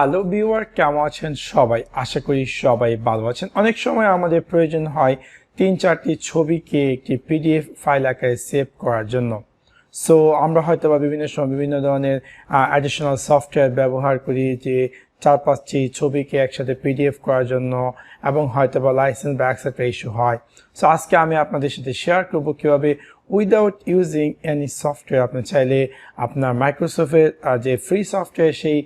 Hello viewer, কেমন আছেন সবাই? আশা করি সবাই ভালো আছেন। অনেক সময় আমাদের প্রয়োজন হয় 3-4টি ছবিকে একটি পিডিএফ ফাইল আকারে সেভ করার জন্য। সো আমরা হয়তোবা বিভিন্ন সময় বিভিন্ন ধরনের অ্যাডিশনাল সফটওয়্যার ব্যবহার করি যে 4-5টি ছবিকে একসাথে পিডিএফ করার জন্য, এবং হয়তোবা লাইসেন্স বা এক্সেট্রা ইস্যু হয়। সো আজকে আমি আপনাদের সাথে শেয়ার করবো কীভাবে উইদাউট ইউজিং এনি সফটওয়্যার আপনি চাইলে আপনার মাইক্রোসফটের যে ফ্রি সফটওয়্যার সেই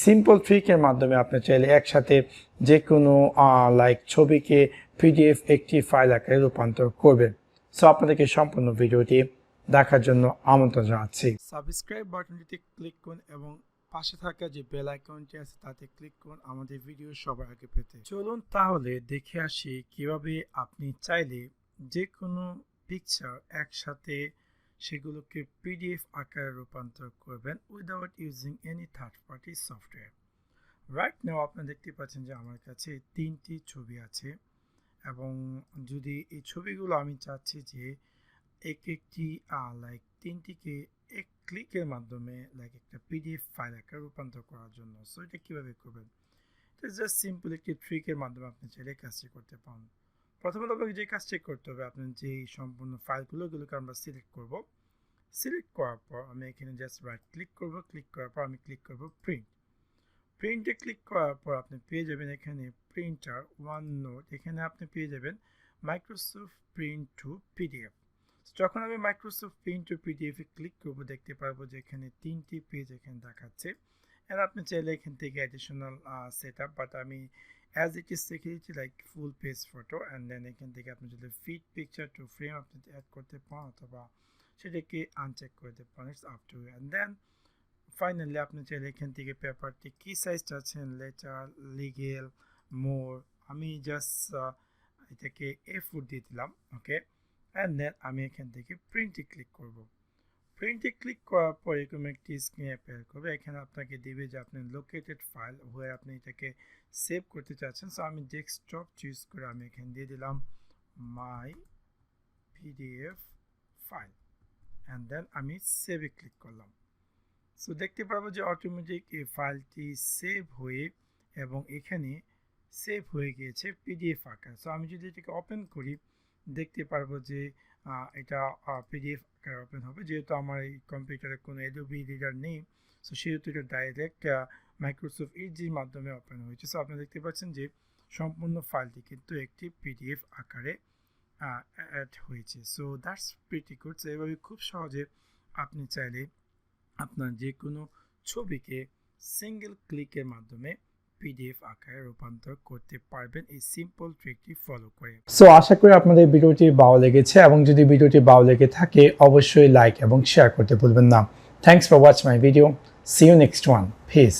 সিম্পল ট্রিকের মাধ্যমে আপনি চাইলে একসাথে যে কোনো ছবিকে পিডিএফ একটি ফাইল আকারে রূপান্তর করবেন। সো আপনাদেরকে সম্পূর্ণ ভিডিওটি দেখার জন্য আমন্ত্রণ জানাচ্ছি। সাবস্ক্রাইব বাটনটিতে ক্লিক করুন এবং পাশে থাকা যে বেল আইকনটি আছে তাতে ক্লিক করুন আমাদের ভিডিও সবার আগে পেতে। চলুন তাহলে দেখে আসি কিভাবে আপনি চাইলে যে কোনো পিকচার একসাথে সেগুলোকে পিডিএফ আকারে রূপান্তর করবেন without using any third party software. Right now আপনারা দেখতে পাচ্ছেন যে আমার কাছে 3টি ছবি আছে, এবং যদি এই ছবিগুলো আমি চাচ্ছি যে একটি 3টিকে এক ক্লিকের মাধ্যমে একটা পিডিএফ ফাইল আকারে রূপান্তর করার জন্য। সো এটা কীভাবে করবেন? এটা জাস্ট সিম্পল একটি ট্রিকের মাধ্যমে আপনি চাইলে কাজটি করতে পারেন। প্রথমত আপনাকে যে কাজটি করতে হবে, আপনার যে সম্পূর্ণ ফাইলগুলোকে আমরা সিলেক্ট করব। সিলেক্ট করার পর আমি এখানে জাস্ট রাইট ক্লিক করব। ক্লিক করার পর আমি ক্লিক করব প্রিন্টে ক্লিক করার পর আপনি পেয়ে যাবেন এখানে প্রিন্টার ওয়ান নোট। এখানে আপনি পেয়ে যাবেন মাইক্রোসফট প্রিন্ট টু পিডিএফ। যখন আমি মাইক্রোসফট প্রিন্ট টু পিডিএফ এ ক্লিক করব, দেখতে পারবো যে এখানে 3টি পেজ এখানে দেখাচ্ছে। এন্ড আপনি চাইলে এখান থেকে অ্যাডিশনাল সেট আপ, বাট আমি অ্যাজ ইট ইজ রেখে দিচ্ছি full page photo. And then এখান থেকে আপনি যদি ফিট পিকচার টু ফ্রেম আপনি অ্যাড করতে পারেন, অথবা সেটাকে আনচেক করতে পারেন। It's up to you. And then finally আপনি চাইলে এখান থেকে পেপারটি কি সাইজটা আছেন, লেটার, লিগেল, মোর, আমি জাস্ট এটাকে A4 দিয়ে দিলাম। ওকে, অ্যান্ড দেন আমি এখান থেকে প্রিন্টে ক্লিক করব। প্রিন্টে ক্লিক করার পর এরকম একটি স্ক্রিন অ্যাপিয়ার করবে। এখানে আপনাকে দেবে যে আপনি লোকেটেড ফাইল হয়ে আপনি এটাকে সেভ করতে চাচ্ছেন। সো আমি ডেস্কটপ চুজ করে আমি এখানে দিয়ে দিলাম মাই পিডিএফ ফাইল, অ্যান্ড দেন আমি সেভে ক্লিক করলাম। সো দেখতে পারবো যে অটোমেটিক এই ফাইলটি সেভ হয়ে এবং এখানে সেভ হয়ে গিয়েছে পিডিএফ আকার। সো আমি যদি এটাকে ওপেন করি, দেখতে পারবো যে এটা পিডিএফ আকারে ওপেন হবে। যেহেতু আমার এই কম্পিউটারে কোনো অ্যাডোবি রিডার নেই, সো সেহেতু এটা ডাইরেক্ট মাইক্রোসফট এডজের মাধ্যমে ওপেন হয়েছে। সো আপনি দেখতে পাচ্ছেন যে সম্পূর্ণ ফাইলটি কিন্তু একটি পিডিএফ আকারে অ্যাড হয়েছে। So that's pretty good. So এভাবে খুব সহজে আপনি চাইলে আপনার যে কোনো ছবিকে সিঙ্গেল ক্লিকের মাধ্যমে পিডিএফ আকারে রূপান্তর করতে পারবেন এই সিম্পল ট্রিকটি ফলো করে। সো আশা করি আপনাদের ভিডিওটি ভালো লেগেছে, এবং যদি ভিডিওটি ভালো লেগে থাকে অবশ্যই লাইক এবং শেয়ার করতে ভুলবেন না। Thanks for watch my video. See you next one. Piece.